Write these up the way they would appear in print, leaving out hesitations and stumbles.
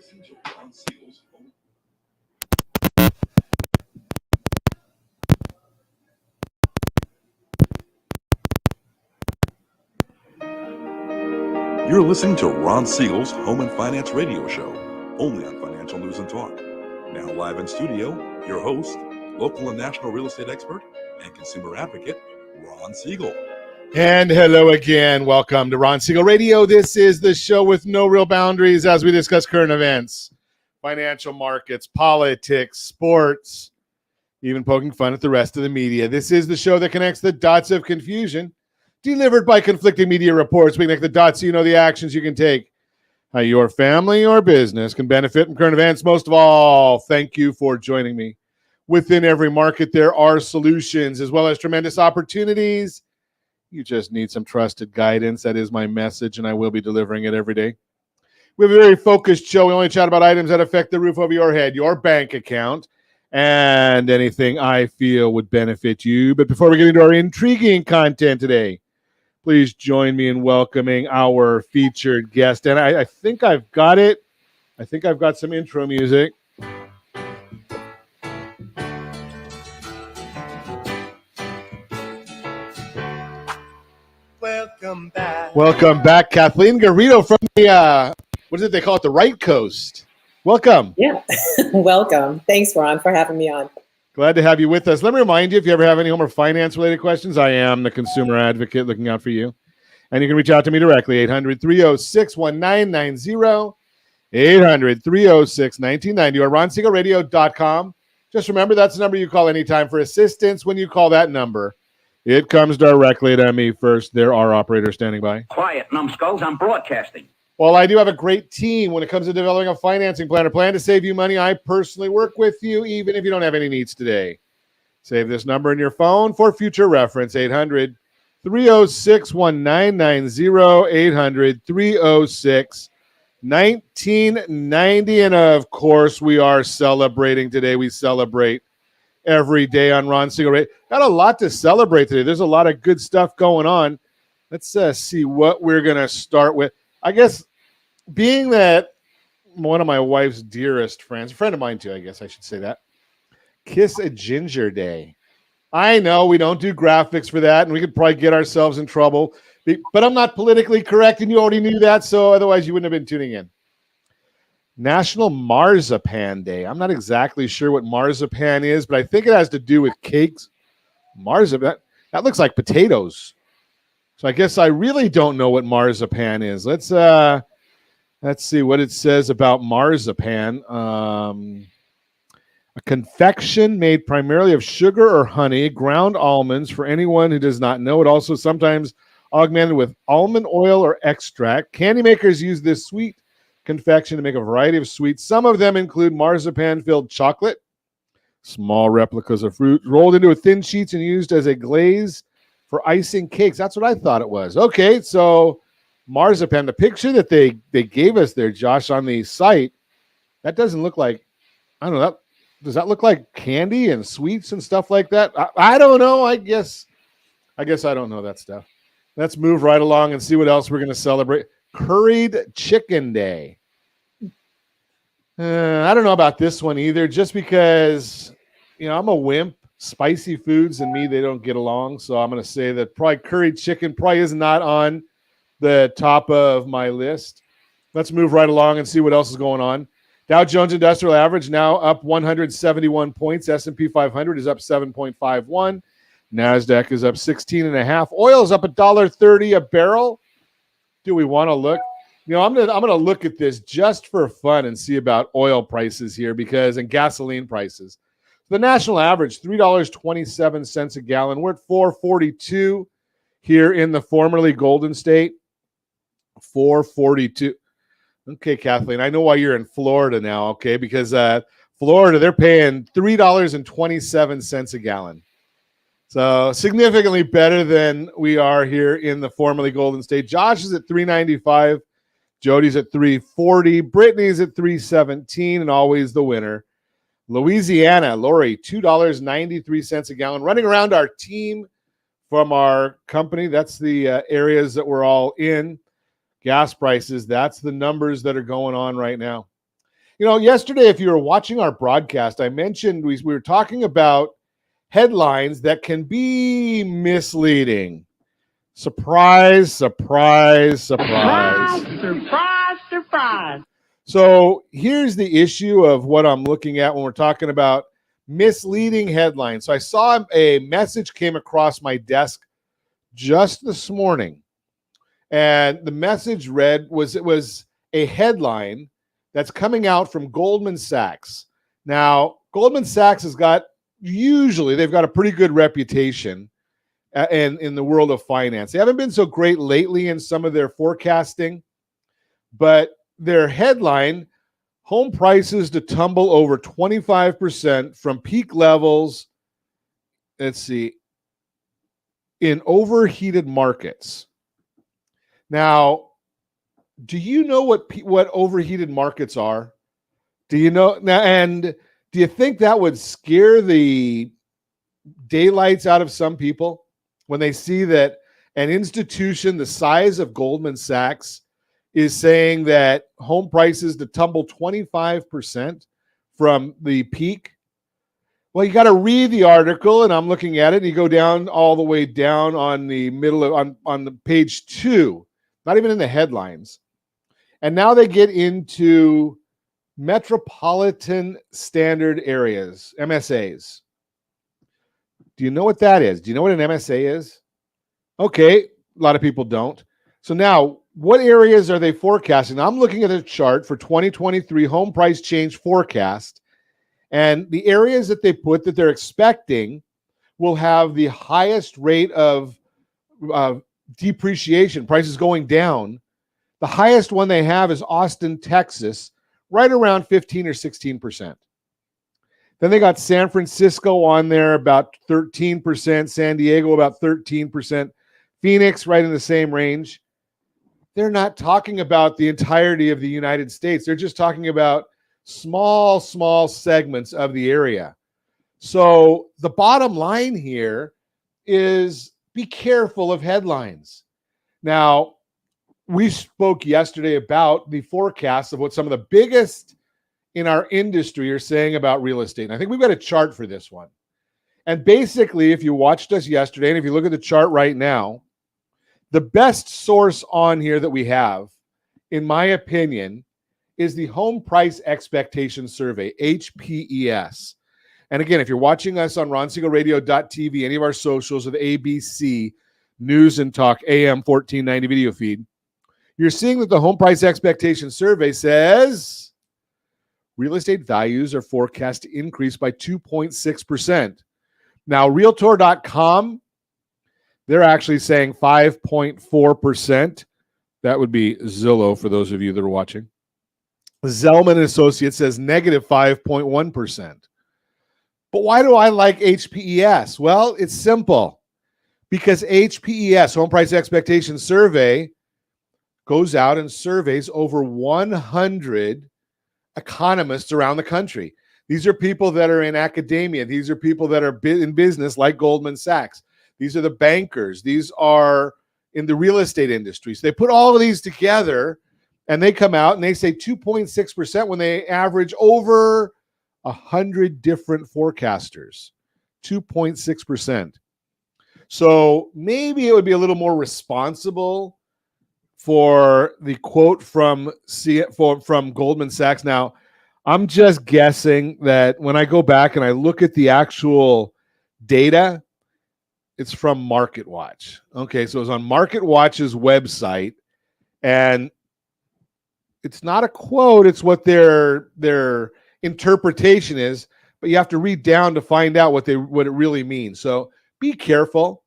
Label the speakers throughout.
Speaker 1: listening to Ron Siegel's Home. You're listening to Ron Siegel's Home and Finance Radio Show, only on Financial News and Talk. Now live in studio, your host, local and national real estate expert and consumer advocate, Ron Siegel.
Speaker 2: And hello again. Welcome to Ron Siegel Radio. This is the show with no real boundaries as we discuss current events, financial markets, politics, sports, even poking fun at the rest of the media. This is the show that connects the dots of confusion delivered by conflicting media reports. We connect the dots so you know the actions you can take, how your family or business can benefit from current events. Most of all, thank you for joining me. Within every market, there are solutions as well as tremendous opportunities. You just need some trusted guidance. That is my message, and I will be delivering it every day. We have a very focused show. We only chat about items that affect the roof over your head, your bank account, and anything I feel would benefit you. But before we get into our intriguing content today, please join me in welcoming our featured guest. And I think I've got it. I think I've got some intro music. Welcome back, Kathleen Garrito from the, what is it they call it, the Right Coast. Welcome.
Speaker 3: Yeah, welcome. Thanks, Ron, for having me on.
Speaker 2: Glad to have you with us. Let me remind you, if you ever have any home or finance-related questions, I am the consumer advocate looking out for you. And you can reach out to me directly, 800-306-1990, 800-306-1990, or ronsiegelradio.com. Just remember, that's the number you call anytime for assistance. When you call that number, it comes directly to me first. There are operators standing by.
Speaker 4: Quiet, numbskulls. I'm broadcasting.
Speaker 2: Well, I do have a great team when it comes to developing a financing plan or plan to save you money. I personally work with you, even if you don't have any needs today. Save this number in your phone for future reference, 800-306-1990, 800-306-1990. And, of course, we are celebrating today. We celebrate every day on Ron Siegel Radio. Got a lot to celebrate today. There's a lot of good stuff going on. Let's see what we're going to start with. I guess being that one of my wife's dearest friends, a friend of mine too, I guess I should say that, Kiss a Ginger Day. I know we don't do graphics for that, and we could probably get ourselves in trouble, but I'm not politically correct, and you already knew that, so otherwise you wouldn't have been tuning in. National Marzipan Day. I'm not exactly sure what marzipan is, but I think it has to do with cakes. Marzipan, that looks like potatoes. So I guess I really don't know what marzipan is. Let's see what it says about marzipan. A confection made primarily of sugar or honey, ground almonds for anyone who does not know. It also sometimes augmented with almond oil or extract. Candy makers use this sweet confection to make a variety of sweets. Some of them include marzipan-filled chocolate, small replicas of fruit, rolled into thin sheets and used as a glaze for icing cakes. That's what I thought it was. Okay, so marzipan, the picture that they gave us there, Josh, on the site, that doesn't look like, I don't know, does that look like candy and sweets and stuff like that? I don't know. I guess I don't know that stuff. Let's move right along and see what else we're going to celebrate. Curried Chicken Day. I don't know about this one either, just because, I'm a wimp. Spicy foods and me, they don't get along. So I'm going to say that probably curried chicken probably is not on the top of my list. Let's move right along and see what else is going on. Dow Jones Industrial Average now up 171 points. S&P 500 is up 7.51. NASDAQ is up 16.5. Oil is up $1.30 a barrel. Do we want to look? I'm gonna look at this just for fun and see about oil prices here and gasoline prices. The national average, $3.27 a gallon. We're at $4.42 here in the formerly Golden State. $4.42. Okay, Kathleen, I know why you're in Florida now, okay? Because Florida, they're paying $3.27 a gallon. So significantly better than we are here in the formerly Golden State. Josh is at $3.95. Jody's at $3.40. Brittany's at $3.17, and always the winner. Louisiana, Lori, $2.93 a gallon. Running around our team from our company, that's the areas that we're all in. Gas prices, that's the numbers that are going on right now. Yesterday, if you were watching our broadcast, I mentioned we were talking about headlines that can be misleading. Surprise, surprise, surprise.
Speaker 5: Surprise, surprise.
Speaker 2: So here's the issue of what I'm looking at when we're talking about misleading headlines. So I saw a message came across my desk just this morning. And the message read it was a headline that's coming out from Goldman Sachs. Now, Goldman Sachs they've got a pretty good reputation in the world of finance. They haven't been so great lately in some of their forecasting, but their headline, home prices to tumble over 25% from peak levels, in overheated markets. Now, do you know what overheated markets are? Do you know now? And do you think that would scare the daylights out of some people when they see that an institution the size of Goldman Sachs is saying that home prices to tumble 25% from the peak? Well, you got to read the article, and I'm looking at it, and you go down all the way down on the middle of on the page 2, not even in the headlines. And now they get into metropolitan standard areas, MSAs. Do you know what that is? Do you know what an MSA is? Okay, a lot of people don't. So now, what areas are they forecasting? Now, I'm looking at a chart for 2023 home price change forecast, and the areas that they put that they're expecting will have the highest rate of depreciation, prices going down. The highest one they have is Austin, Texas, right around 15 or 16%. Then they got San Francisco on there, about 13%, San Diego about 13%, Phoenix right in the same range. They're not talking about the entirety of the United States. They're just talking about small segments of the area. So the bottom line here is be careful of headlines. Now, we spoke yesterday about the forecast of what some of the biggest in our industry are saying about real estate. And I think we've got a chart for this one. And basically, if you watched us yesterday, and if you look at the chart right now, the best source on here that we have, in my opinion, is the Home Price Expectation Survey, HPES. And again, if you're watching us on ronsiegelradio.tv, any of our socials, or the ABC News and Talk AM 1490 video feed, you're seeing that the Home Price Expectation Survey says real estate values are forecast to increase by 2.6%. Now, Realtor.com, they're actually saying 5.4%. That would be Zillow for those of you that are watching. Zelman & Associates says negative 5.1%. But why do I like HPES? Well, it's simple. Because HPES, Home Price Expectation Survey, goes out and surveys over 100 economists around the country. These are people that are in academia. These are people that are in business like Goldman Sachs. These are the bankers. These are in the real estate industry. So they put all of these together and they come out and they say 2.6% when they average over 100 different forecasters. 2.6%. So maybe it would be a little more responsible for the quote from Goldman Sachs. Now, I'm just guessing that when I go back and I look at the actual data, it's from MarketWatch. Okay, so it's on MarketWatch's website, and it's not a quote, it's what their interpretation is, but you have to read down to find out what it really means. So be careful.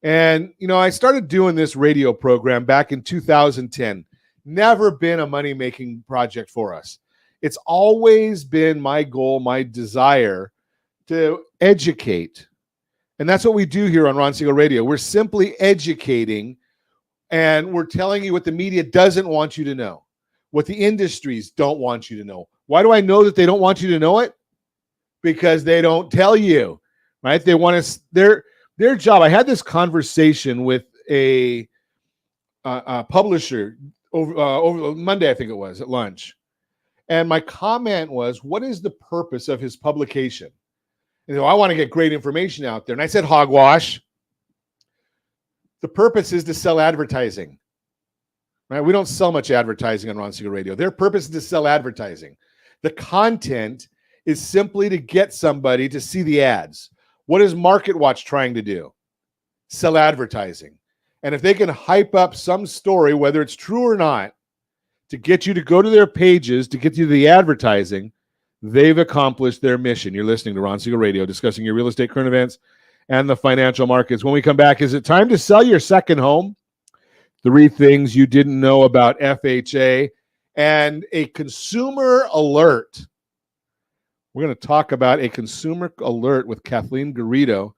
Speaker 2: And, I started doing this radio program back in 2010. Never been a money-making project for us. It's always been my goal, my desire to educate. And that's what we do here on Ron Siegel Radio. We're simply educating, and we're telling you what the media doesn't want you to know, what the industries don't want you to know. Why do I know that they don't want you to know it? Because they don't tell you, right? They want us, their job. I had this conversation with a publisher over Monday, I think it was, at lunch. And my comment was, what is the purpose of his publication? And I want to get great information out there. And I said, hogwash. The purpose is to sell advertising. Right? We don't sell much advertising on Ron Siegel Radio. Their purpose is to sell advertising. The content is simply to get somebody to see the ads. What is MarketWatch trying to do? Sell advertising. And if they can hype up some story, whether it's true or not, to get you to go to their pages, to get you to the advertising, they've accomplished their mission. You're listening to Ron Siegel Radio, discussing your real estate current events and the financial markets. When we come back, is it time to sell your second home? 3 things you didn't know about FHA and a consumer alert. We're going to talk about a consumer alert with Kathleen Garrito.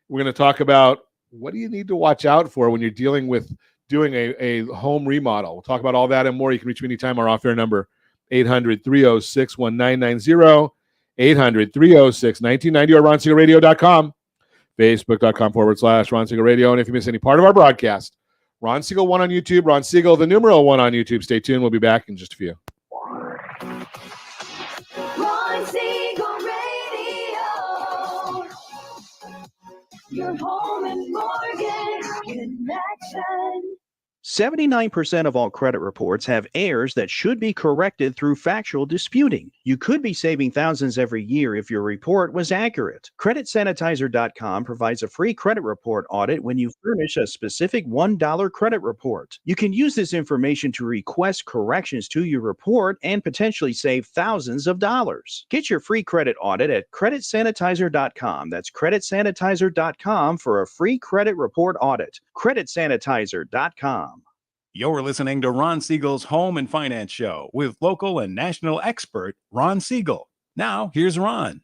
Speaker 2: We're going to talk about what do you need to watch out for when you're dealing with doing a home remodel. We'll talk about all that and more. You can reach me anytime. Our off-air number, 800-306-1990, 800-306-1990, or ronsiegelradio.com, facebook.com/Ron Siegel Radio. And if you miss any part of our broadcast, Ron Siegel 1 on YouTube, Ron Siegel, the numeral 1 on YouTube. Stay tuned. We'll be back in just a few.
Speaker 6: Ron Siegel Radio, your home and mortgage connection.
Speaker 7: 79% of all credit reports have errors that should be corrected through factual disputing. You could be saving thousands every year if your report was accurate. CreditSanitizer.com provides a free credit report audit when you furnish a specific $1 credit report. You can use this information to request corrections to your report and potentially save thousands of dollars. Get your free credit audit at CreditSanitizer.com. That's CreditSanitizer.com for a free credit report audit. CreditSanitizer.com.
Speaker 8: You're listening to Ron Siegel's Home and Finance Show with local and national expert Ron Siegel. Now, here's Ron.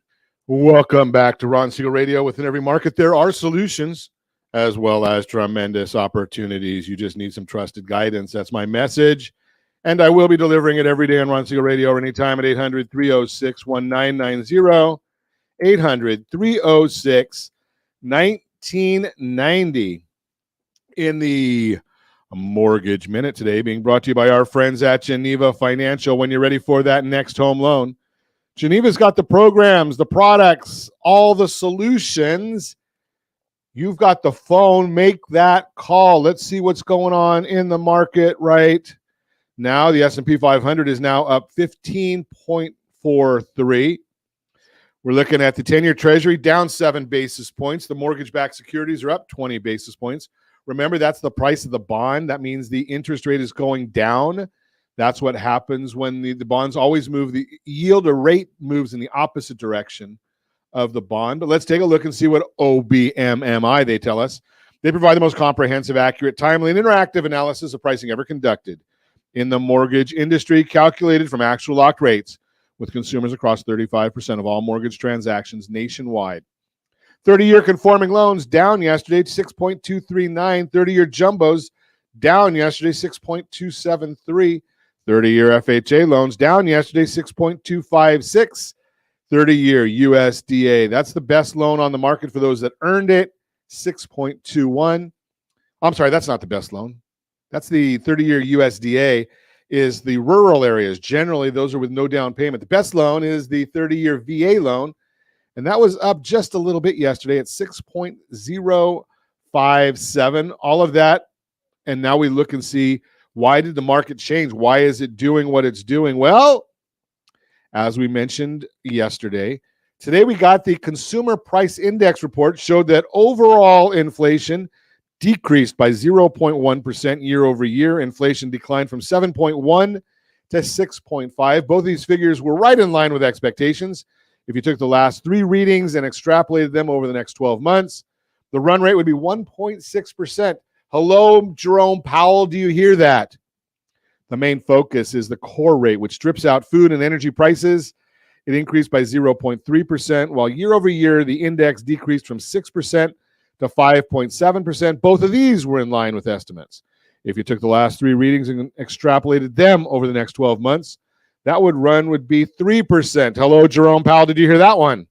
Speaker 2: Welcome back to Ron Siegel Radio. Within every market, there are solutions as well as tremendous opportunities. You just need some trusted guidance. That's my message. And I will be delivering it every day on Ron Siegel Radio or anytime at 800-306-1990, 800-306-1990. In the Mortgage Minute today, being brought to you by our friends at Geneva Financial. When you're ready for that next home loan, Geneva's got the programs, the products, all the solutions. You've got the phone. Make that call. Let's see what's going on in the market right now. The S&P 500 is now up 15.43. We're looking at the 10-year Treasury down 7 basis points. The mortgage-backed securities are up 20 basis points. Remember, that's the price of the bond. That means the interest rate is going down. That's what happens when the bonds always move. The yield or rate moves in the opposite direction of the bond. But let's take a look and see what OBMMI they tell us. They provide the most comprehensive, accurate, timely, and interactive analysis of pricing ever conducted in the mortgage industry, calculated from actual locked rates with consumers across 35% of all mortgage transactions nationwide. 30-year conforming loans down yesterday to 6.239. 30-year jumbos down yesterday, 6.273. 30-year FHA loans down yesterday, 6.256. 30-year USDA. That's the best loan on the market for those that earned it, 6.21. I'm sorry, that's not the best loan. That's the 30-year USDA is the rural areas. Generally, those are with no down payment. The best loan is the 30-year VA loan. And that was up just a little bit yesterday at 6.057. All of that. And now we look and see, why did the market change? Why is it doing what it's doing? Well, as we mentioned yesterday, today we got the Consumer Price Index report, showed that overall inflation decreased by 0.1% year over year. Inflation declined from 7.1 to 6.5. Both of these figures were right in line with expectations. If you took the last 3 readings and extrapolated them over the next 12 months, the run rate would be 1.6%. Hello, Jerome Powell, do you hear that? The main focus is the core rate, which strips out food and energy prices. It increased by 0.3%, while year over year, the index decreased from 6% to 5.7%. Both of these were in line with estimates. If you took the last 3 readings and extrapolated them over the next 12 months, that would be 3%. Hello, Jerome Powell. Did you hear that one?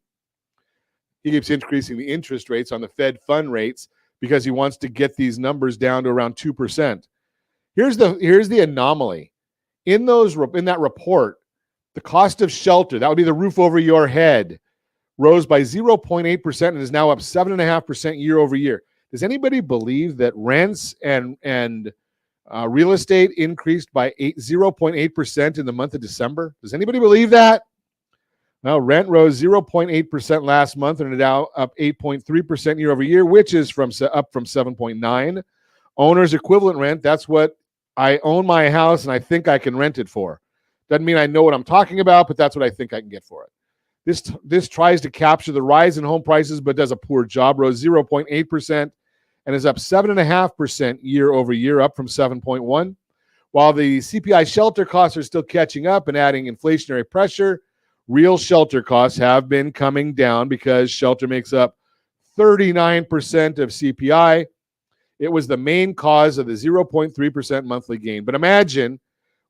Speaker 2: He keeps increasing the interest rates on the Fed fund rates because he wants to get these numbers down to around 2%. Here's the anomaly. In that report, The cost of shelter, that would be the roof over your head, rose by 0.8% and is now up 7.5% year over year. Does anybody believe that rents and real estate increased by 0.8% in the month of December? Does anybody believe that? Well, rent rose 0.8% last month and now up 8.3% year over year, which is up from 7.9. Owner's equivalent rent, that's what I own my house and I think I can rent it for. Doesn't mean I know what I'm talking about, but that's what I think I can get for it. This tries to capture the rise in home prices, but does a poor job. Rose 0.8% and is up 7.5% year over year, up from 7.1. While the CPI shelter costs are still catching up and adding inflationary pressure, real shelter costs have been coming down because shelter makes up 39% of CPI. It was the main cause of the 0.3% monthly gain. But imagine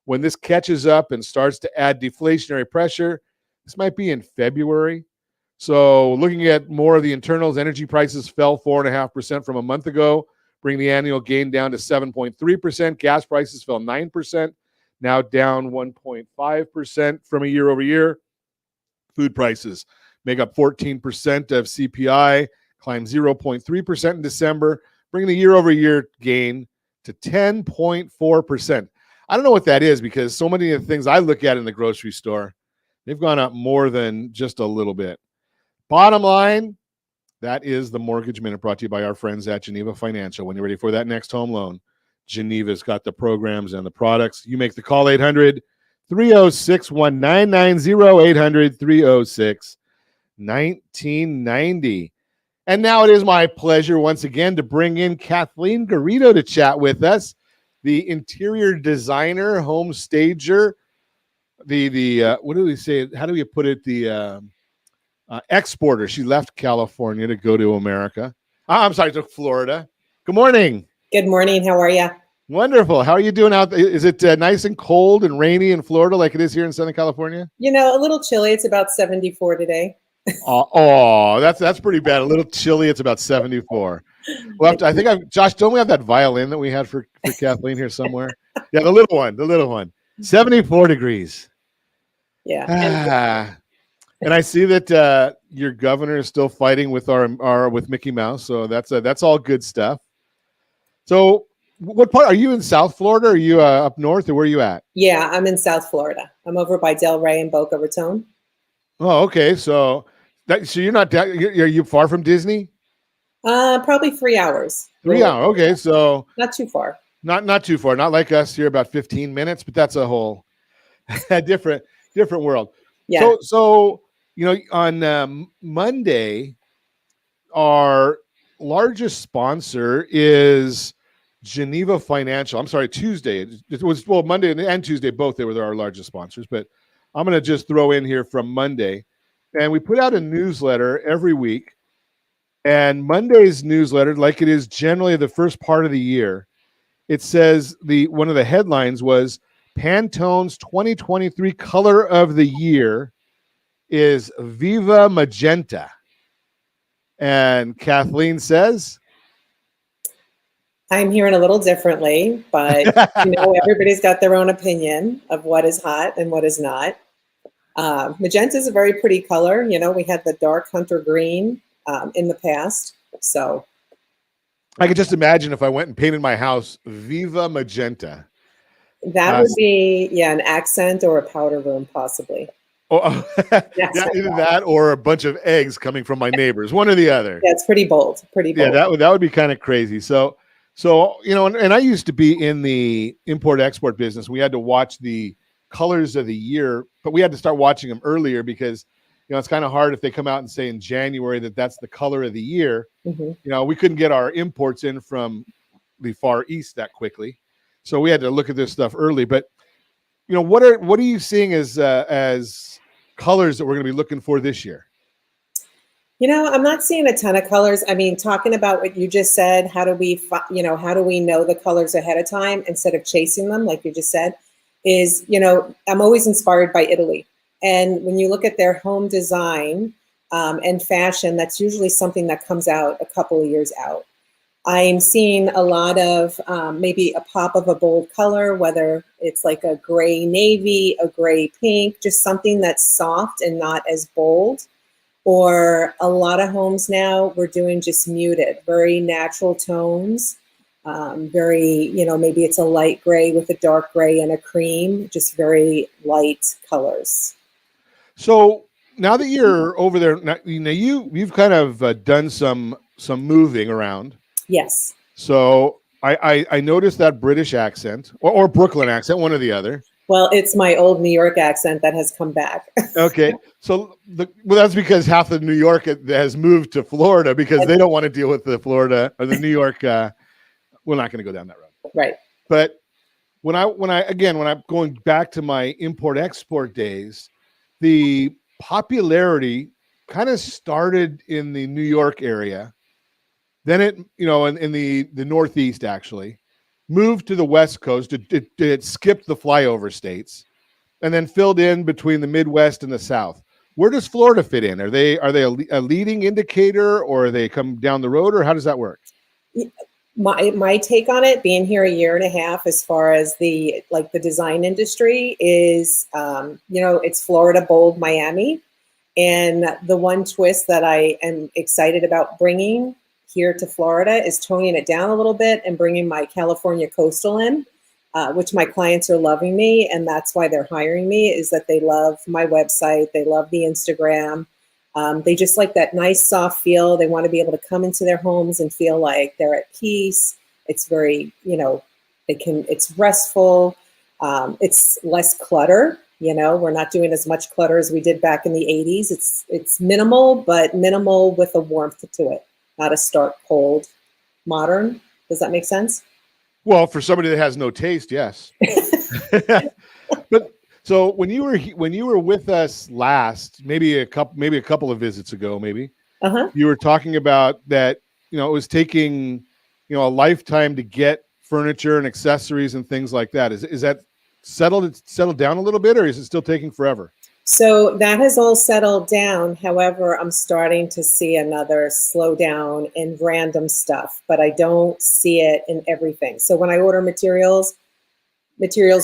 Speaker 2: when this catches up and starts to add deflationary pressure, this might be in February. So looking at more of the internals, energy prices fell 4.5% from a month ago, bringing the annual gain down to 7.3%. Gas prices fell 9%, now down 1.5% from a year over year. Food prices make up 14% of CPI, climbed 0.3% in December, bringing the year over year gain to 10.4%. I don't know what that is because so many of the things I look at in the grocery store, they've gone up more than just a little bit. Bottom line, that is the Mortgage Minute brought to you by our friends at Geneva Financial. When you're ready for that next home loan, Geneva's got the programs and the products. You make the call 800-306-1990, 800-306-1990. And now it is my pleasure once again to bring in Kathleen Garrito to chat with us, the interior designer, home stager, the what do we say? How do we put it? The exporter. She left California to go to America. I'm sorry, to Florida. Good morning.
Speaker 3: Good morning. How are you?
Speaker 2: Wonderful. How are you doing out there? Is it nice and cold and rainy in Florida like it is here in Southern California?
Speaker 3: You know, a little chilly. It's about 74 today.
Speaker 2: That's pretty bad. A little chilly. It's about 74. Well, Josh, don't we have that violin that we had for Kathleen here somewhere? Yeah, the little one. 74 degrees.
Speaker 3: Yeah.
Speaker 2: And I see that your governor is still fighting with with Mickey Mouse, so that's all good stuff. So, what part are you in? South Florida? Or are you up north, or where are you at?
Speaker 3: Yeah, I'm in South Florida. I'm over by Delray and Boca Raton.
Speaker 2: Oh, okay. So you're not are you far from Disney?
Speaker 3: Probably 3 hours.
Speaker 2: 3 hours. Okay, so
Speaker 3: not too far.
Speaker 2: Not too far. Not like us here, about 15 minutes, but that's a whole different world.
Speaker 3: Yeah.
Speaker 2: So on Monday, our largest sponsor is Geneva Financial. I'm sorry, Tuesday. It was Monday and Tuesday both. They were our largest sponsors, but I'm going to just throw in here from Monday, and we put out a newsletter every week. And Monday's newsletter, like it is generally the first part of the year, it says one of the headlines was Pantone's 2023 color of the year is Viva Magenta. And Kathleen says,
Speaker 3: I'm hearing a little differently, but everybody's got their own opinion of what is hot and what is not. Magenta is a very pretty color. We had the dark hunter green in the past. So
Speaker 2: I could just imagine if I went and painted my house Viva Magenta.
Speaker 3: That would be, an accent or a powder room, possibly.
Speaker 2: Oh, either that or a bunch of eggs coming from my neighbors, one or the other.
Speaker 3: Yeah, it's pretty bold. Yeah,
Speaker 2: that would be kind of crazy. So and I used to be in the import-export business. We had to watch the colors of the year, but we had to start watching them earlier because it's kind of hard if they come out and say in January that's the color of the year.
Speaker 3: Mm-hmm.
Speaker 2: We couldn't get our imports in from the Far East that quickly, so we had to look at this stuff early. But what are you seeing as colors that we're going to be looking for this year?
Speaker 3: I'm not seeing a ton of colors. I mean, talking about what you just said, how do we know the colors ahead of time instead of chasing them, like you just said, is, I'm always inspired by Italy. And when you look at their home design and fashion, that's usually something that comes out a couple of years out. I'm seeing a lot of maybe a pop of a bold color, whether it's like a gray navy, a gray pink, just something that's soft and not as bold. Or a lot of homes now, we're doing just muted, very natural tones, very, maybe it's a light gray with a dark gray and a cream, just very light colors.
Speaker 2: So now that you're over there, you've kind of done some moving around.
Speaker 3: Yes.
Speaker 2: So I noticed that British accent or Brooklyn accent, one or the other.
Speaker 3: Well, it's my old New York accent that has come back.
Speaker 2: Okay. So that's because half of New York has moved to Florida because they don't want to deal with the Florida or the New York. We're not going to go down that road.
Speaker 3: Right.
Speaker 2: But when I'm going back to my import-export days, the popularity kind of started in the New York area. Then it, in the Northeast actually, moved to the West Coast. It skipped the flyover states, and then filled in between the Midwest and the South. Where does Florida fit in? Are they a leading indicator, or are they come down the road, or how does that work?
Speaker 3: My take on it, being here a year and a half, as far as the design industry is, it's Florida, bold, Miami, and the one twist that I am excited about bringing here to Florida is toning it down a little bit and bringing my California coastal in, which my clients are loving me, and that's why they're hiring me, is that they love my website, they love the Instagram, they just like that nice soft feel. They want to be able to come into their homes and feel like they're at peace. It's very, it's restful, it's less clutter. We're not doing as much clutter as we did back in the 80s. It's minimal, but minimal with a warmth to it. Not a stark, cold, modern. Does that make sense?
Speaker 2: Well, for somebody that has no taste, yes. But so when you were with us last, maybe a couple of visits ago, you were talking about that. It was taking a lifetime to get furniture and accessories and things like that. Is that settled down a little bit, or is it still taking forever?
Speaker 3: So that has all settled down. However, I'm starting to see another slowdown in random stuff, but I don't see it in everything. So when I order materials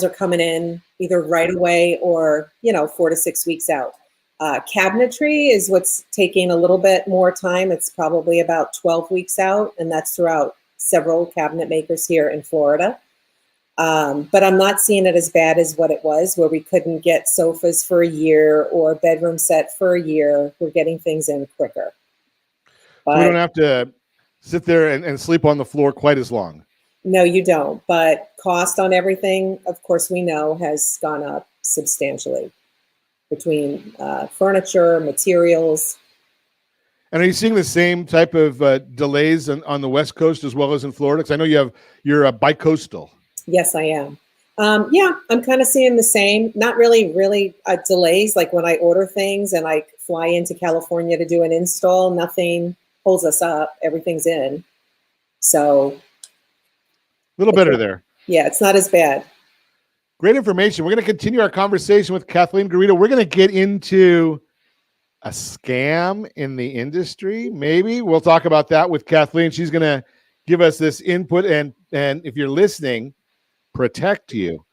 Speaker 3: are coming in either right away or, 4 to 6 weeks out. Cabinetry is what's taking a little bit more time. It's probably about 12 weeks out, and that's throughout several cabinet makers here in Florida. But I'm not seeing it as bad as what it was, where we couldn't get sofas for a year or bedroom set for a year. We're getting things in quicker. But
Speaker 2: so we don't have to sit there and sleep on the floor quite as long.
Speaker 3: No, you don't. But cost on everything, of course, we know has gone up substantially between furniture, materials.
Speaker 2: And are you seeing the same type of delays on the West Coast as well as in Florida? Because I know you're bi-coastal.
Speaker 3: Yes, I am. I'm kind of seeing the same. Not really delays. Like when I order things and I fly into California to do an install, nothing holds us up. Everything's in. So
Speaker 2: a little better there.
Speaker 3: Yeah, it's not as bad.
Speaker 2: Great information. We're going to continue our conversation with Kathleen Garrito. We're going to get into a scam in the industry. Maybe we'll talk about that with Kathleen. She's going to give us this input. And if you're listening, protect you.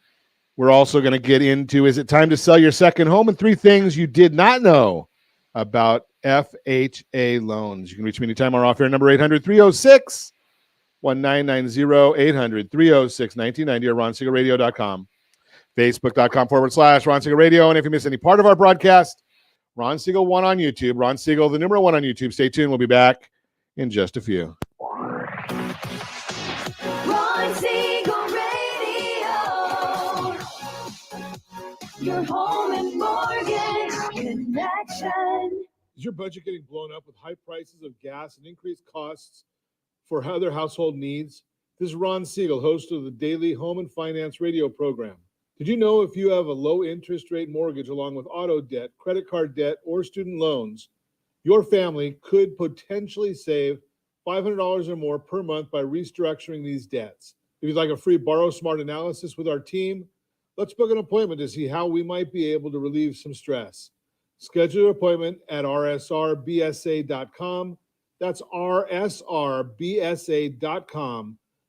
Speaker 2: We're also going to get into, is it time to sell your second home, and 3 things you did not know about FHA loans. You can reach me anytime. Our off-air number 800-306-1990, 800-306-1990, or RonSiegelRadio.com, Facebook.com/Ron Siegel Radio. And if you miss any part of our broadcast, Ron Siegel 1 on YouTube, Ron Siegel, the number 1 on YouTube. Stay tuned. We'll be back in just a few.
Speaker 6: Ron Siegel Radio, your home and mortgage connection.
Speaker 2: Is your budget getting blown up with high prices of gas and increased costs for other household needs? This is Ron Siegel, host of the daily Home and Finance radio program. Did you know if you have a low interest rate mortgage along with auto debt, credit card debt, or student loans, your family could potentially save $500 or more per month by restructuring these debts? If you'd like a free Borrow Smart analysis with our team, let's book an appointment to see how we might be able to relieve some stress. Schedule your appointment at rsrbsa.com. That's rsrbsa.com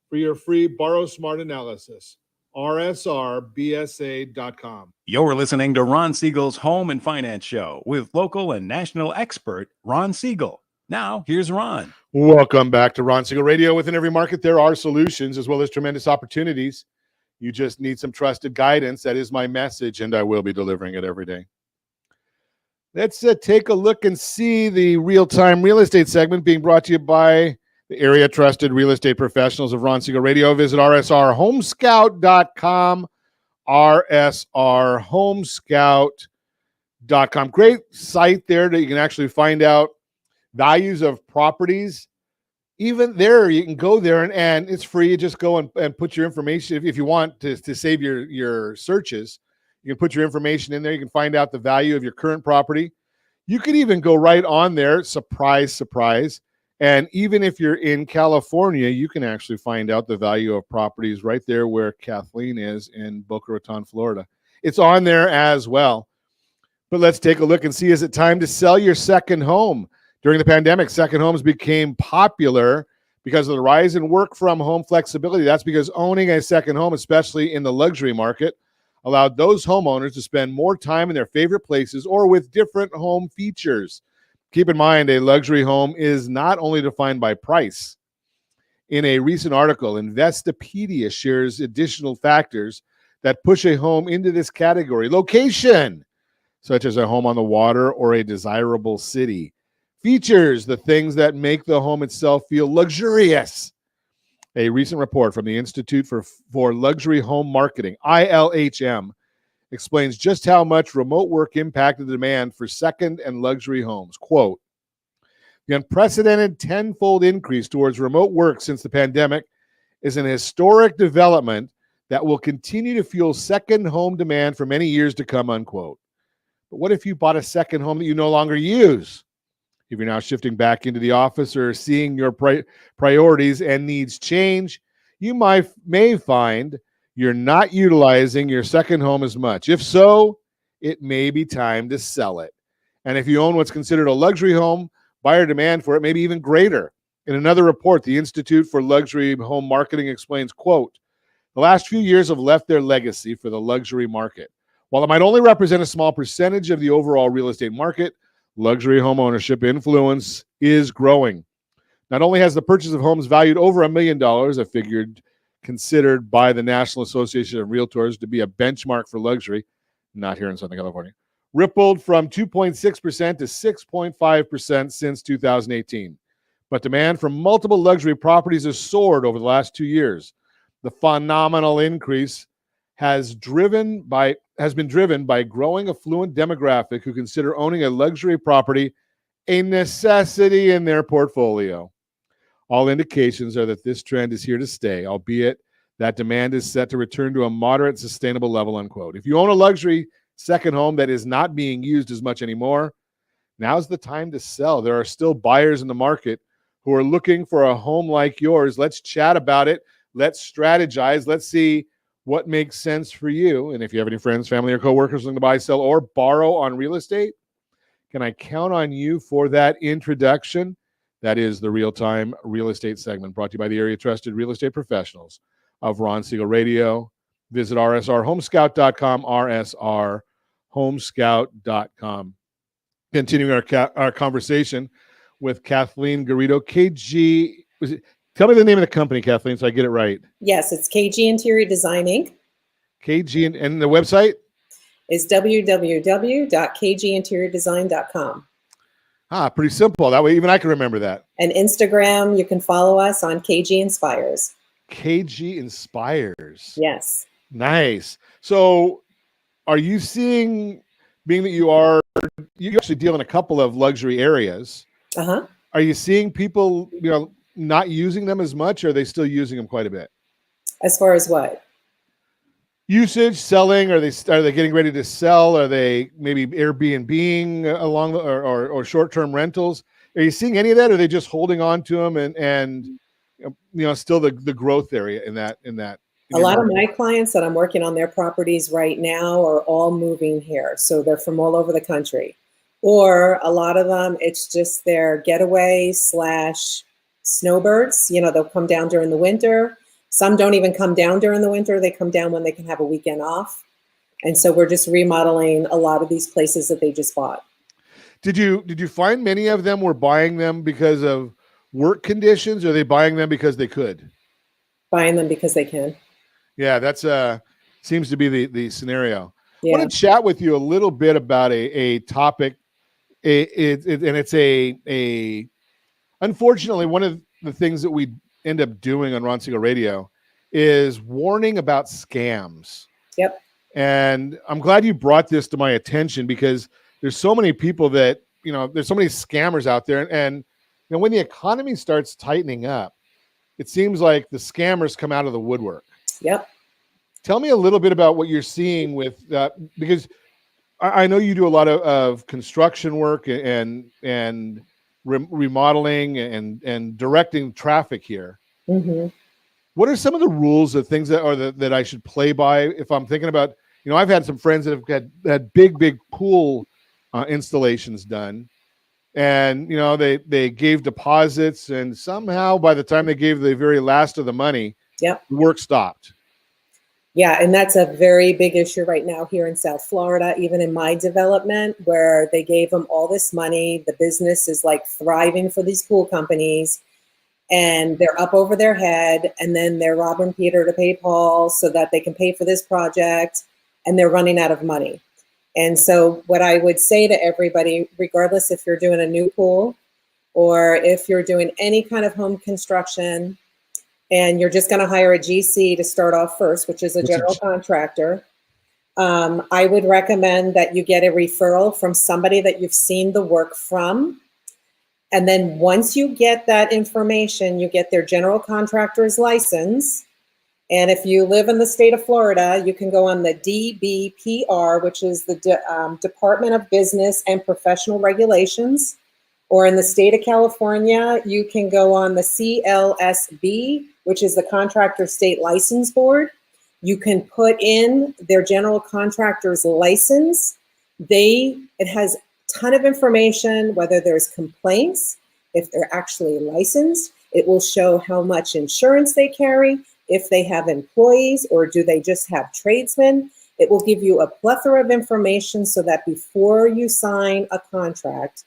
Speaker 2: for your free Borrow Smart analysis. rsrbsa.com.
Speaker 8: You're listening to Ron Siegel's Home and Finance Show with local and national expert Ron Siegel. Now, here's Ron.
Speaker 2: Welcome back to Ron Siegel Radio. Within every market, there are solutions as well as tremendous opportunities. You just need some trusted guidance. That is my message, and I will be delivering it every day. Let's take a look and see the real-time real estate segment being brought to you by the area trusted real estate professionals of Ron Siegel Radio. Visit rsrhomescout.com, rsrhomescout.com. Great site there that you can actually find out values of properties. Even there, you can go there and it's free. You just go and put your information. If you want to save your searches, you can put your information in there. You can find out the value of your current property. You could even go right on there, surprise, surprise. And even if you're in California, you can actually find out the value of properties right there where Kathleen is in Boca Raton, Florida. It's on there as well. But let's take a look and see, is it time to sell your second home? During the pandemic, second homes became popular because of the rise in work from home flexibility. That's because owning a second home, especially in the luxury market, allowed those homeowners to spend more time in their favorite places or with different home features. Keep in mind, a luxury home is not only defined by price. In a recent article, Investopedia shares additional factors that push a home into this category. Location, such as a home on the water or a desirable city. Features, the things that make the home itself feel luxurious. A recent report from the Institute for Luxury Home Marketing, ILHM, explains just how much remote work impacted the demand for second and luxury homes. Quote, the unprecedented tenfold increase towards remote work since the pandemic is an historic development that will continue to fuel second home demand for many years to come, unquote. But what if you bought a second home that you no longer use? If you're now shifting back into the office or seeing your priorities and needs change, you may find you're not utilizing your second home as much. If so, it may be time to sell it. And if you own what's considered a luxury home, buyer demand for it may be even greater. In another report, the Institute for Luxury Home Marketing explains, quote, the last few years have left their legacy for the luxury market. While it might only represent a small percentage of the overall real estate market, luxury home ownership influence is growing. Not only has the purchase of homes valued over $1 million, a figure considered by the National Association of Realtors to be a benchmark for luxury, not here in Southern California, rippled from 2.6% to 6.5% since 2018. But demand for multiple luxury properties has soared over the last 2 years. The phenomenal increase has been driven by growing affluent demographic who consider owning a luxury property a necessity in their portfolio. All indications are that this trend is here to stay, albeit that demand is set to return to a moderate, sustainable level, unquote. If you own a luxury second home that is not being used as much anymore, now's the time to sell. There are still buyers in the market who are looking for a home like yours. Let's chat about it. Let's strategize. Let's see what makes sense for you. And if you have any friends, family, or coworkers looking to buy, sell, or borrow on real estate, can I count on you for that introduction? That is the real-time real estate segment brought to you by the area trusted real estate professionals of Ron Siegel Radio. Visit rsrhomescout.com, rsrhomescout.com. Continuing our conversation with Kathleen Garrito, KG. Tell me the name of the company, Kathleen, so I get it right.
Speaker 3: Yes, it's KG Interior Design Inc.
Speaker 2: KG, and the website?
Speaker 3: Is www.kginteriordesign.com.
Speaker 2: Pretty simple. That way even I can remember that.
Speaker 3: And Instagram, you can follow us on KG Inspires.
Speaker 2: KG Inspires.
Speaker 3: Yes.
Speaker 2: Nice. So are you seeing, being that you actually deal in a couple of luxury areas, are you seeing people, not using them as much, or are they still using them quite a bit?
Speaker 3: As far as what?
Speaker 2: Usage, selling, are they getting ready to sell? Are they maybe Airbnb-ing along or short-term rentals? Are you seeing any of that? Or are they just holding on to them and still the growth area in that?
Speaker 3: A lot of my clients that I'm working on their properties right now are all moving here. So they're from all over the country. Or a lot of them, it's just their getaway / snowbirds. They'll come down during the winter. Some don't even come down during the winter. They come down when they can have a weekend off. And so we're just remodeling a lot of these places that they just bought.
Speaker 2: Did you find many of them were buying them because of work conditions, or are they buying them because they could?
Speaker 3: Buying them because they can.
Speaker 2: Yeah, that's seems to be the scenario.
Speaker 3: Yeah.
Speaker 2: I want to chat with you a little bit about a topic. Unfortunately, one of the things that we end up doing on Ron Siegel Radio is warning about scams.
Speaker 3: Yep.
Speaker 2: And I'm glad you brought this to my attention, because there's so many people that, there's so many scammers out there. And when the economy starts tightening up, it seems like the scammers come out of the woodwork.
Speaker 3: Yep.
Speaker 2: Tell me a little bit about what you're seeing with that, because I know you do a lot of construction work and remodeling and directing traffic here.
Speaker 3: Mm-hmm.
Speaker 2: What are some of the rules of things that I should play by if I'm thinking about, I've had some friends that have had big pool installations done, and they gave deposits, and somehow by the time they gave the very last of the money,
Speaker 3: yep,
Speaker 2: the work stopped.
Speaker 3: Yeah, and that's a very big issue right now here in South Florida, even in my development, where they gave them all this money. The business is like thriving for these pool companies, and they're up over their head, and then they're robbing Peter to pay Paul so that they can pay for this project, and they're running out of money. And so what I would say to everybody, regardless if you're doing a new pool or if you're doing any kind of home construction, and you're just going to hire a GC to start off first, which is a general contractor, I would recommend that you get a referral from somebody that you've seen the work from. And then once you get that information, you get their general contractor's license. And if you live in the state of Florida, you can go on the DBPR, which is the Department of Business and Professional Regulations. Or in the state of California, you can go on the CLSB, which is the Contractor State License Board. You can put in their general contractor's license. It has a ton of information, whether there's complaints, if they're actually licensed. It will show how much insurance they carry, if they have employees, or do they just have tradesmen. It will give you a plethora of information so that before you sign a contract,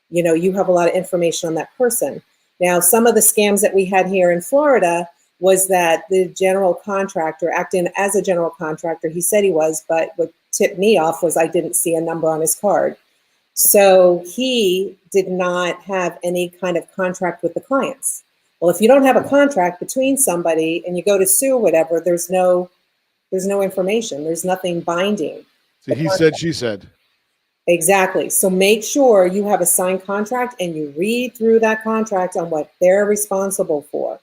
Speaker 3: you have a lot of information on that person. Now, some of the scams that we had here in Florida was that the general contractor, acting as a general contractor, he said he was, but what tipped me off was I didn't see a number on his card. So he did not have any kind of contract with the clients. Well, if you don't have a contract between somebody and you go to sue or whatever, there's no information. There's nothing binding.
Speaker 2: So he said, she said.
Speaker 3: Exactly. So make sure you have a signed contract and you read through that contract on what they're responsible for.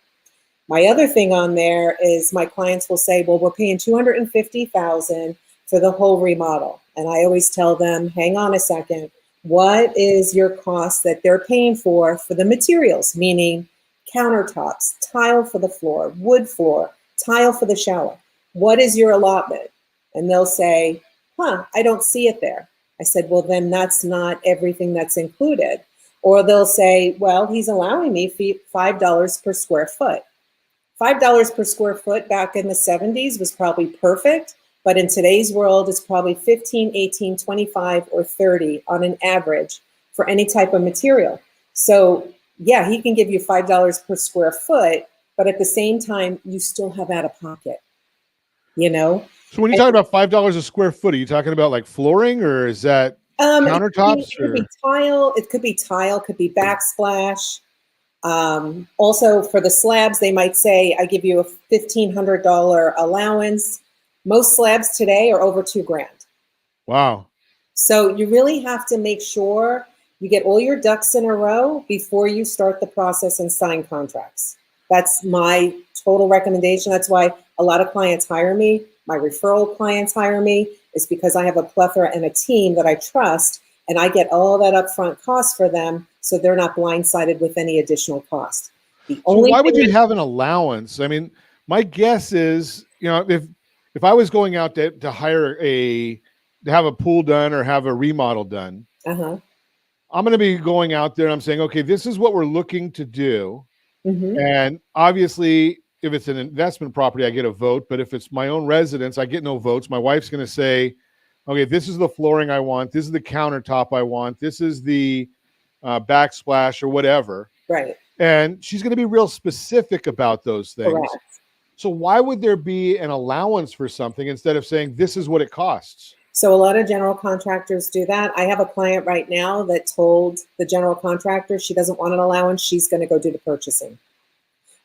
Speaker 3: My other thing on there is my clients will say, well, we're paying $250,000 for the whole remodel. And I always tell them, hang on a second. What is your cost that they're paying for the materials, meaning countertops, tile for the floor, wood floor, tile for the shower? What is your allotment? And they'll say, I don't see it there. I said, well, then that's not everything that's included. Or they'll say, well, he's allowing me $5 per square foot. $5 per square foot back in the 70s was probably perfect, but in today's world, it's probably 15, 18, 25, or 30 on an average for any type of material. So yeah, he can give you $5 per square foot, but at the same time, you still have out of pocket,
Speaker 2: So when you talk about $5 a square foot, are you talking about like flooring, or is that countertops?
Speaker 3: It could be tile. It could be tile. Could be backsplash. Also, for the slabs, they might say, "I give you a $1,500 allowance." Most slabs today are over $2,000.
Speaker 2: Wow.
Speaker 3: So you really have to make sure you get all your ducks in a row before you start the process and sign contracts. That's my total recommendation. That's why a lot of clients hire me. My referral clients hire me, is because I have a plethora and a team that I trust, and I get all that upfront cost for them, so they're not blindsided with any additional cost.
Speaker 2: Why would you have an allowance? I mean, my guess is, if I was going out to hire to have a pool done or have a remodel done, I'm going to be going out there and I'm saying, okay, this is what we're looking to do.
Speaker 3: Mhm.
Speaker 2: And obviously, if it's an investment property, I get a vote. But if it's my own residence, I get no votes. My wife's going to say, okay, this is the flooring I want. This is the countertop I want. This is the backsplash or whatever.
Speaker 3: Right.
Speaker 2: And she's going to be real specific about those things.
Speaker 3: Correct.
Speaker 2: So why would there be an allowance for something instead of saying this is what it costs?
Speaker 3: So a lot of general contractors do that. I have a client right now that told the general contractor she doesn't want an allowance. She's going to go do the purchasing.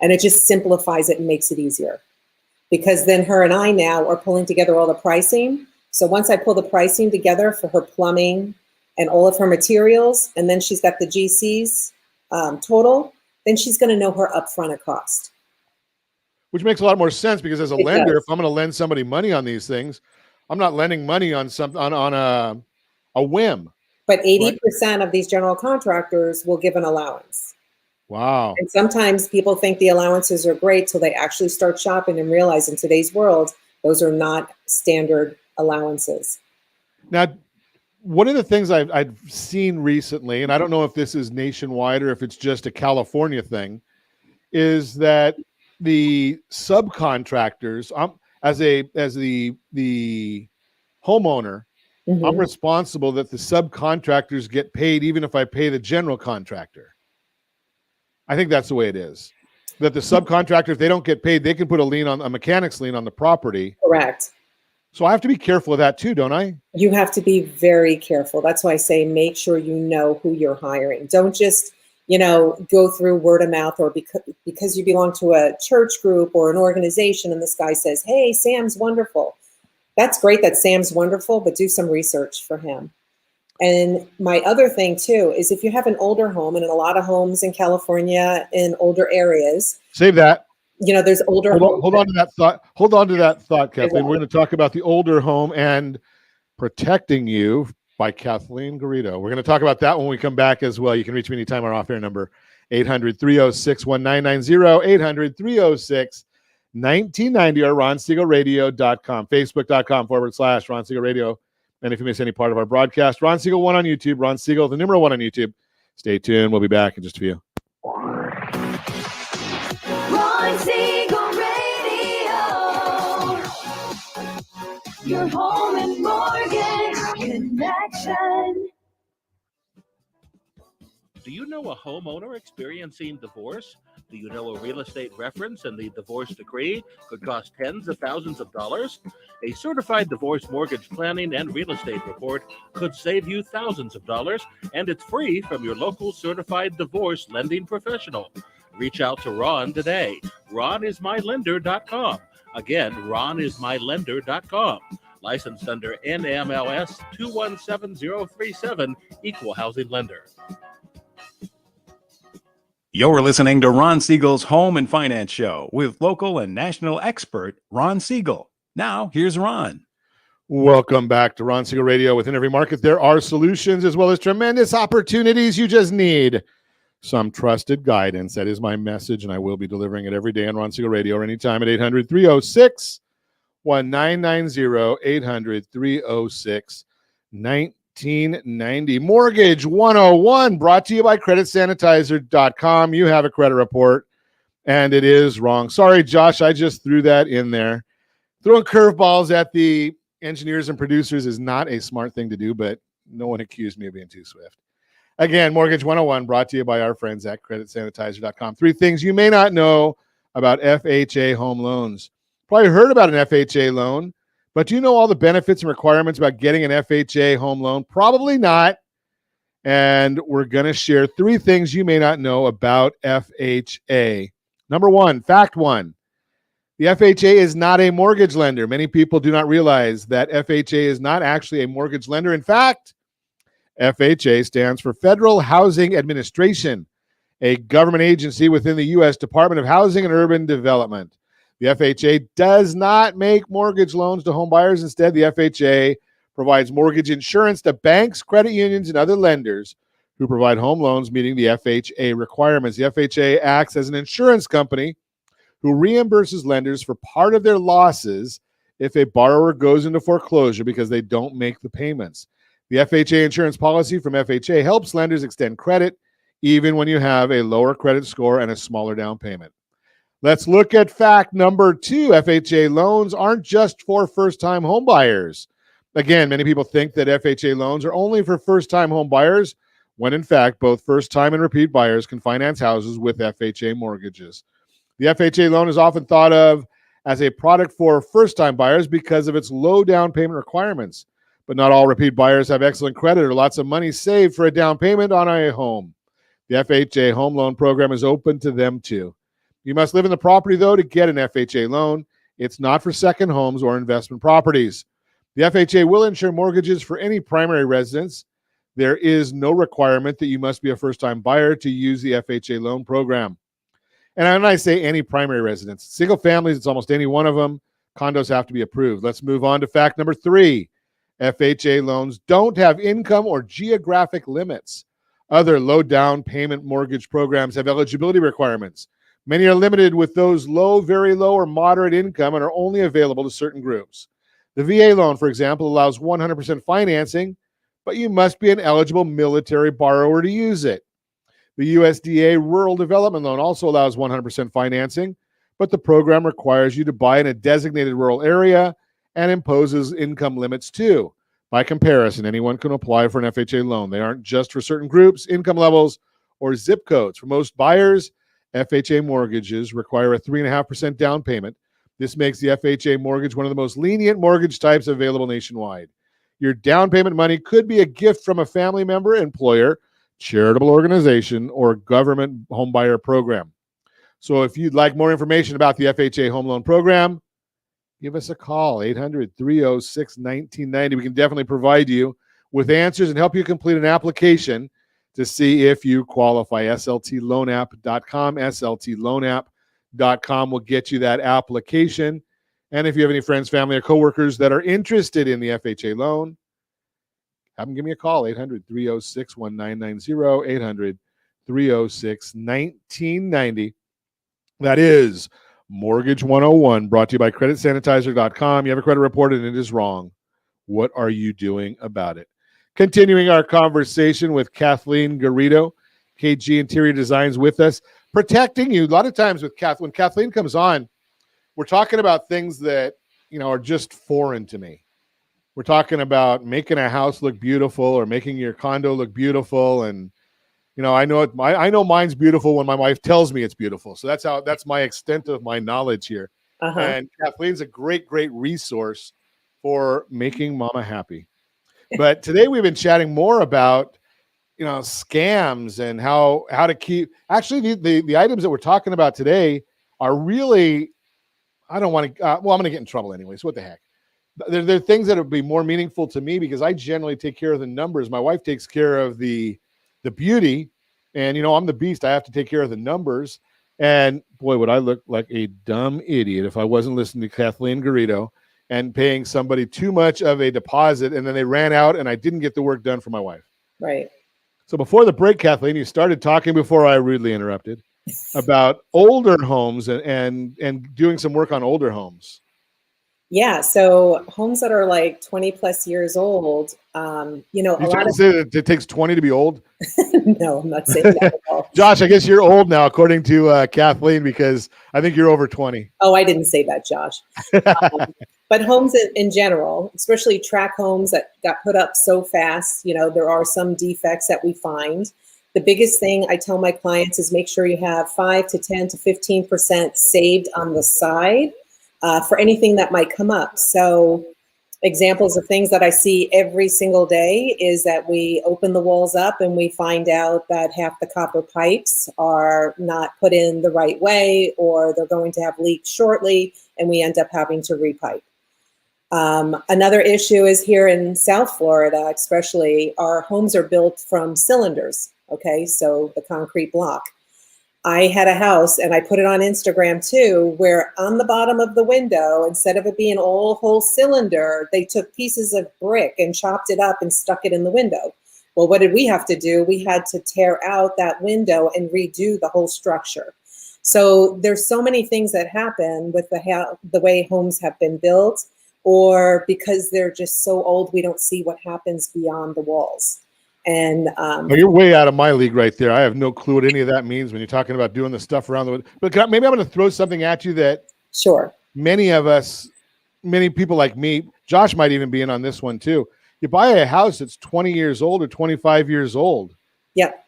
Speaker 3: And it just simplifies it and makes it easier. Because then her and I now are pulling together all the pricing. So once I pull the pricing together for her plumbing and all of her materials, and then she's got the GCs total, then she's going to know her upfront cost.
Speaker 2: Which makes a lot more sense because as a
Speaker 3: It
Speaker 2: lender,
Speaker 3: does.
Speaker 2: if I'm going to lend somebody money on these things, I'm not lending money on on a whim.
Speaker 3: But 80% of these general contractors will give an allowance.
Speaker 2: Wow.
Speaker 3: And sometimes people think the allowances are great till they actually start shopping and realize in today's world, those are not standard allowances.
Speaker 2: Now, one of the things I've seen recently, and I don't know if this is nationwide or if it's just a California thing, is that the subcontractors, as the homeowner,
Speaker 3: Mhm.
Speaker 2: I'm responsible that the subcontractors get paid even if I pay the general contractor. I think that's the way it is. That the subcontractor, if they don't get paid, they can put a mechanic's lien on the property.
Speaker 3: Correct.
Speaker 2: So I have to be careful of that too, don't I?
Speaker 3: You have to be very careful. That's why I say make sure you know who you're hiring. Don't just, go through word of mouth or because you belong to a church group or an organization and this guy says, hey, Sam's wonderful. That's great that Sam's wonderful, but do some research for him. And my other thing too is if you have an older home, and in a lot of homes in California in older areas,
Speaker 2: Save that.
Speaker 3: there's older homes.
Speaker 2: Hold on to that thought. Hold on to that thought, Kathleen.
Speaker 3: will.
Speaker 2: We're going to talk about the older home and protecting you by Kathleen Garrito. We're going to talk about that when we come back as well. You can reach me anytime. Our off-air number, 800-306-1990, 800-306-1990, or RonSiegelRadio.com, Facebook.com/Ron Siegel Radio. And if you miss any part of our broadcast, Ron Siegel 1 on YouTube, Ron Siegel, the number 1 on YouTube. Stay tuned. We'll be back in just a few.
Speaker 6: Ron Siegel Radio. Your home and mortgage connection.
Speaker 9: Do you know a homeowner experiencing divorce? Do you know a real estate reference and the divorce decree could cost tens of thousands of dollars? A certified divorce mortgage planning and real estate report could save you thousands of dollars, and it's free from your local certified divorce lending professional. Reach out to Ron today. RonIsMyLender.com. Again, RonIsMyLender.com. Licensed under NMLS 217037, Equal Housing Lender.
Speaker 8: You're listening to Ron Siegel's Home and Finance Show with local and national expert Ron Siegel. Now, here's Ron.
Speaker 2: Welcome back to Ron Siegel Radio. Within every market, there are solutions as well as tremendous opportunities. You just need some trusted guidance. That is my message, and I will be delivering it every day on Ron Siegel Radio or anytime at 800-306-1990, 800-306-1990. Mortgage 101 brought to you by creditsanitizer.com. You have a credit report, and it is wrong. Sorry, Josh, I just threw that in there. Throwing curveballs at the engineers and producers is not a smart thing to do, but no one accused me of being too swift. Again, Mortgage 101 brought to you by our friends at creditsanitizer.com. 3 things you may not know about FHA home loans. Probably heard about an FHA loan, but do you know all the benefits and requirements about getting an FHA home loan? Probably not. And we're going to share 3 things you may not know about FHA. Number 1, fact 1. The FHA is not a mortgage lender. Many people do not realize that FHA is not actually a mortgage lender. In fact, FHA stands for Federal Housing Administration, a government agency within the U.S. Department of Housing and Urban Development. The FHA does not make mortgage loans to home buyers. Instead, the FHA provides mortgage insurance to banks, credit unions, and other lenders who provide home loans meeting the FHA requirements. The FHA acts as an insurance company who reimburses lenders for part of their losses if a borrower goes into foreclosure because they don't make the payments. The FHA insurance policy from FHA helps lenders extend credit even when you have a lower credit score and a smaller down payment. Let's look at fact number 2. FHA loans aren't just for first-time home buyers. Again, many people think that FHA loans are only for first-time home buyers, when in fact, both first-time and repeat buyers can finance houses with FHA mortgages. The FHA loan is often thought of as a product for first-time buyers because of its low down payment requirements. But not all repeat buyers have excellent credit or lots of money saved for a down payment on a home. The FHA home loan program is open to them too. You must live in the property, though, to get an FHA loan. It's not for second homes or investment properties. The FHA will insure mortgages for any primary residence. There is no requirement that you must be a first-time buyer to use the FHA loan program. And when I say any primary residence, single families, it's almost any one of them. Condos have to be approved. Let's move on to fact number 3. FHA loans don't have income or geographic limits. Other low down payment mortgage programs have eligibility requirements. Many are limited with those low, very low, or moderate income and are only available to certain groups. The VA loan, for example, allows 100% financing, but you must be an eligible military borrower to use it. The USDA Rural Development Loan also allows 100% financing, but the program requires you to buy in a designated rural area and imposes income limits too. By comparison, anyone can apply for an FHA loan. They aren't just for certain groups, income levels, or zip codes. For most buyers, FHA mortgages require a 3.5% down payment. This makes the FHA mortgage one of the most lenient mortgage types available nationwide. Your down payment money could be a gift from a family member, employer, charitable organization, or government homebuyer program. So if you'd like more information about the FHA home loan program, give us a call, 800-306-1990. We can definitely provide you with answers and help you complete an application to see if you qualify. SLTloanapp.com, SLTloanapp.com will get you that application. And if you have any friends, family, or coworkers that are interested in the FHA loan, have them give me a call, 800-306-1990, 800-306-1990. That is Mortgage 101, brought to you by CreditSanitizer.com. You have a credit report and it is wrong. What are you doing about it? Continuing our conversation with Kathleen Garrito, KG Interior Designs, with us, protecting you. A lot of times with when Kathleen comes on, we're talking about things that, are just foreign to me. We're talking about making a house look beautiful or making your condo look beautiful. And, I know mine's beautiful when my wife tells me it's beautiful. So that's my extent of my knowledge here. Uh-huh. And Kathleen's a great, great resource for making mama happy. But today we've been chatting more about, scams and how to keep. Actually, the items that we're talking about today are really, I don't want to. I'm going to get in trouble anyway. So what the heck? They're things that would be more meaningful to me because I generally take care of the numbers. My wife takes care of the beauty, and I'm the beast. I have to take care of the numbers. And boy, would I look like a dumb idiot if I wasn't listening to Kathleen Garrito and paying somebody too much of a deposit, and then they ran out and I didn't get the work done for my wife.
Speaker 3: Right.
Speaker 2: So before the break, Kathleen, you started talking before I rudely interrupted about older homes and doing some work on older homes.
Speaker 3: Yeah. So homes that are like 20 plus years old,
Speaker 2: You trying to say that it takes 20 to be old?
Speaker 3: No, I'm not saying that at all.
Speaker 2: Josh, I guess you're old now, according to Kathleen, because I think you're over 20.
Speaker 3: Oh, I didn't say that, Josh. But homes in general, especially tract homes that got put up so fast, there are some defects that we find. The biggest thing I tell my clients is make sure you have 5 to 10 to 15% saved on the side for anything that might come up. So examples of things that I see every single day is that we open the walls up and we find out that half the copper pipes are not put in the right way, or they're going to have leaks shortly, and we end up having to repipe. Another issue is here in South Florida, especially, our homes are built from cylinders. Okay, so the concrete block. I had a house, and I put it on Instagram too, where on the bottom of the window, instead of it being all whole cylinder, they took pieces of brick and chopped it up and stuck it in the window. Well, what did we have to do? We had to tear out that window and redo the whole structure. So there's so many things that happen with the way homes have been built. or because they're just so old, we don't see what happens beyond the walls. And
Speaker 2: Oh, you're way out of my league right there. I have no clue what any of that means when you're talking about doing the stuff around the. But maybe I'm going to throw something at you that
Speaker 3: sure,
Speaker 2: many of us, many people like me, Josh might even be in on this one too. You buy a house that's 20 years old or 25 years old.
Speaker 3: yep.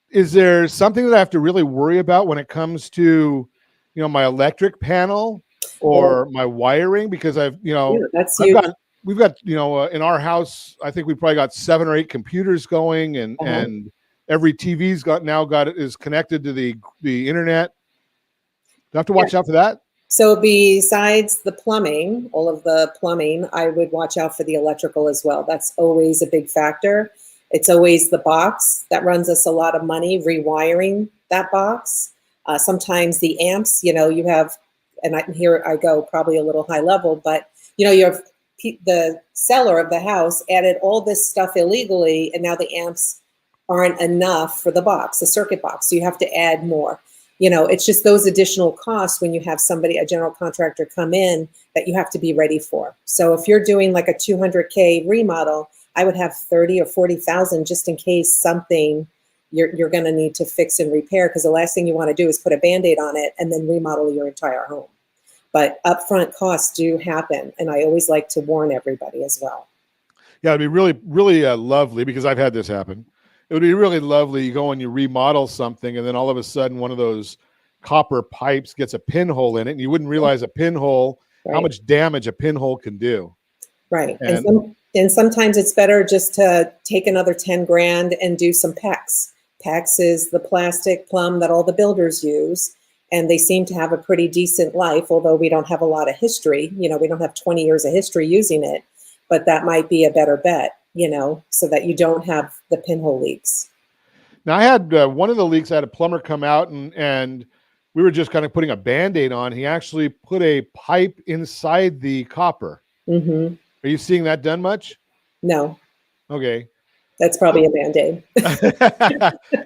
Speaker 2: Is there something that I have to really worry about when it comes to, my electric panel or my wiring? Because
Speaker 3: Yeah, that's huge.
Speaker 2: we've got, in our house, I think we probably got 7 or 8 computers going, and every TV's is connected to the internet. Do I have to watch out for that?
Speaker 3: So besides the plumbing, all of the plumbing, I would watch out for the electrical as well. That's always a big factor. It's always the box that runs us a lot of money, rewiring that box. Sometimes the amps, you have, and here I go probably a little high level, but you have the seller of the house added all this stuff illegally, and now the amps aren't enough for the box, the circuit box. So you have to add more. It's just those additional costs when you have a general contractor come in that you have to be ready for. So if you're doing like a $200K remodel, I would have 30 or 40,000 just in case something you're going to need to fix and repair, because the last thing you want to do is put a Band-Aid on it and then remodel your entire home. But upfront costs do happen, and I always like to warn everybody as well.
Speaker 2: Yeah, it'd be really, really lovely, because I've had this happen. It would be really lovely. You go and you remodel something, and then all of a sudden one of those copper pipes gets a pinhole in it, and you wouldn't realize a pinhole, how much damage a pinhole can do.
Speaker 3: Right. And sometimes it's better just to take another 10 grand and do some PEX. PEX is the plastic plumb that all the builders use, and they seem to have a pretty decent life, although we don't have a lot of history. We don't have 20 years of history using it, but that might be a better bet, so that you don't have the pinhole leaks.
Speaker 2: Now, I had one of the leaks, I had a plumber come out, and we were just kind of putting a Band-Aid on. He actually put a pipe inside the copper.
Speaker 3: Mm-hmm.
Speaker 2: Are you seeing that done much?
Speaker 3: No.
Speaker 2: Okay.
Speaker 3: That's probably a Band-Aid.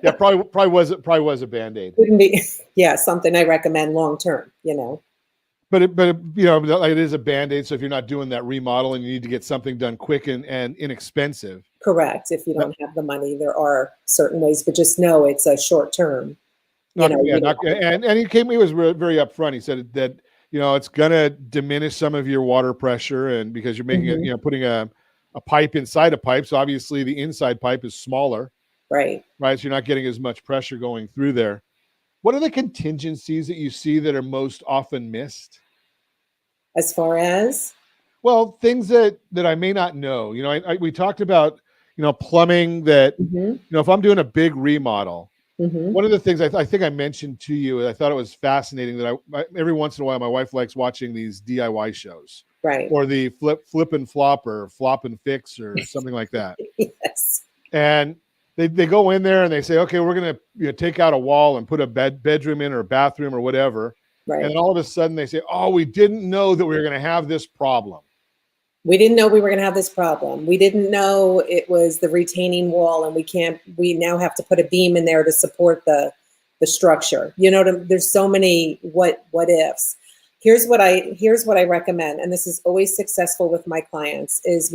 Speaker 2: Yeah, probably was a Band-Aid.
Speaker 3: Wouldn't be, something I recommend long term,
Speaker 2: But it is a Band-Aid. So if you're not doing that remodel and you need to get something done quick and inexpensive.
Speaker 3: Correct. If you don't have the money, there are certain ways, but just know it's a short term.
Speaker 2: And he was very upfront. He said that, it's going to diminish some of your water pressure, and because you're making putting a pipe inside a pipe. So obviously the inside pipe is smaller.
Speaker 3: Right.
Speaker 2: So you're not getting as much pressure going through there. What are the contingencies that you see that are most often missed?
Speaker 3: As far as?
Speaker 2: Well, things that I may not know. We talked about, plumbing that, if I'm doing a big remodel, one of the things I think I mentioned to you, and I thought it was fascinating, that I every once in a while, my wife likes watching these DIY shows.
Speaker 3: Right.
Speaker 2: Or the flip and flop, or flop and fix, or something like that.
Speaker 3: Yes.
Speaker 2: And they go in there and they say, okay, we're going to take out a wall and put a bedroom in, or a bathroom, or whatever.
Speaker 3: Right.
Speaker 2: And then all of a sudden they say, oh, we didn't know that we were going to have this problem.
Speaker 3: We didn't know we were going to have this problem. We didn't know it was the retaining wall, and we now have to put a beam in there to support the structure. There's so many what ifs. Here's what I recommend, and this is always successful with my clients, is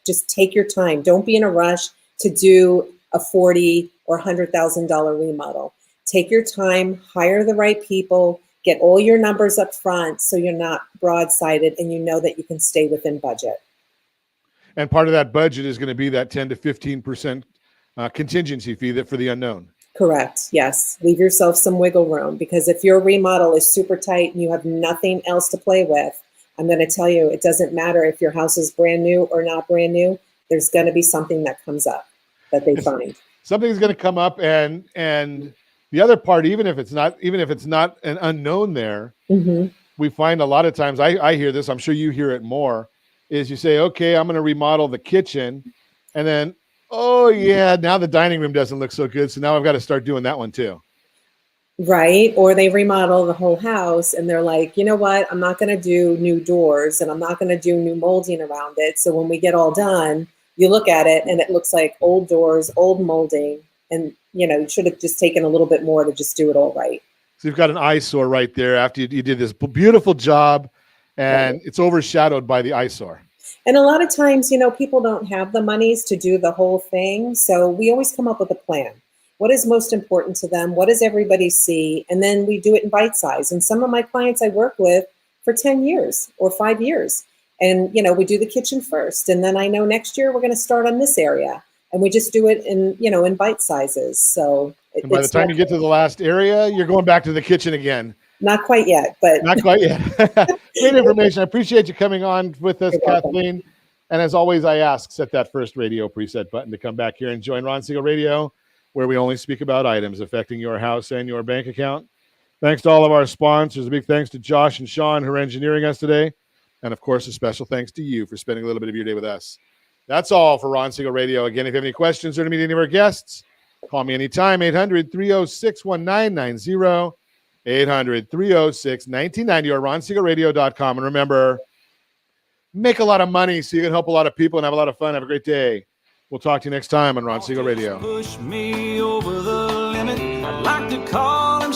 Speaker 3: just take your time. Don't be in a rush to do a $40,000 or $100,000 remodel. Take your time, hire the right people, get all your numbers up front so you're not broadsided, and you know that you can stay within budget.
Speaker 2: And part of that budget is going to be that 10 to 15% contingency fee for the unknown.
Speaker 3: Correct. Yes. Leave yourself some wiggle room, because if your remodel is super tight and you have nothing else to play with, I'm going to tell you, it doesn't matter if your house is brand new or not brand new. There's going to be something that comes up that they find.
Speaker 2: Something's going to come up, and the other part, even if it's not an unknown there, we find a lot of times, I hear this, I'm sure you hear it more, is you say, okay, I'm going to remodel the kitchen, and then, oh yeah, now the dining room doesn't look so good, so now I've got to start doing that one too.
Speaker 3: Right. Or they remodel the whole house and they're like, you know what, I'm not going to do new doors and I'm not going to do new molding around it. So when we get all done, you look at it and it looks like old doors, old molding, and you should have just taken a little bit more to just do it all right.
Speaker 2: So you've got an eyesore right there after you did this beautiful job, and it's overshadowed by the eyesore.
Speaker 3: And a lot of times, people don't have the monies to do the whole thing. So we always come up with a plan. What is most important to them? What does everybody see? And then we do it in bite size. And some of my clients I work with for 10 years or 5 years. And, we do the kitchen first. And then I know next year we're going to start on this area. And we just do it in bite sizes. So
Speaker 2: and by the time you get to the last area, you're going back to the kitchen again.
Speaker 3: Not quite yet, but
Speaker 2: not quite yet. Great information. I appreciate you coming on with us, Kathleen. And as always, I ask, set that first radio preset button to come back here and join Ron Siegel Radio, where we only speak about items affecting your house and your bank account. Thanks to all of our sponsors. A big thanks to Josh and Sean, who are engineering us today. And of course, a special thanks to you for spending a little bit of your day with us. That's all for Ron Siegel Radio. Again, if you have any questions or to meet any of our guests, call me anytime, 800-306-1990, 800-306-1990, or ronsiegelradio.com. And remember, make a lot of money so you can help a lot of people and have a lot of fun. Have a great day. We'll talk to you next time on Ron Siegel Radio.
Speaker 10: Push me over the limit. I'd like to call him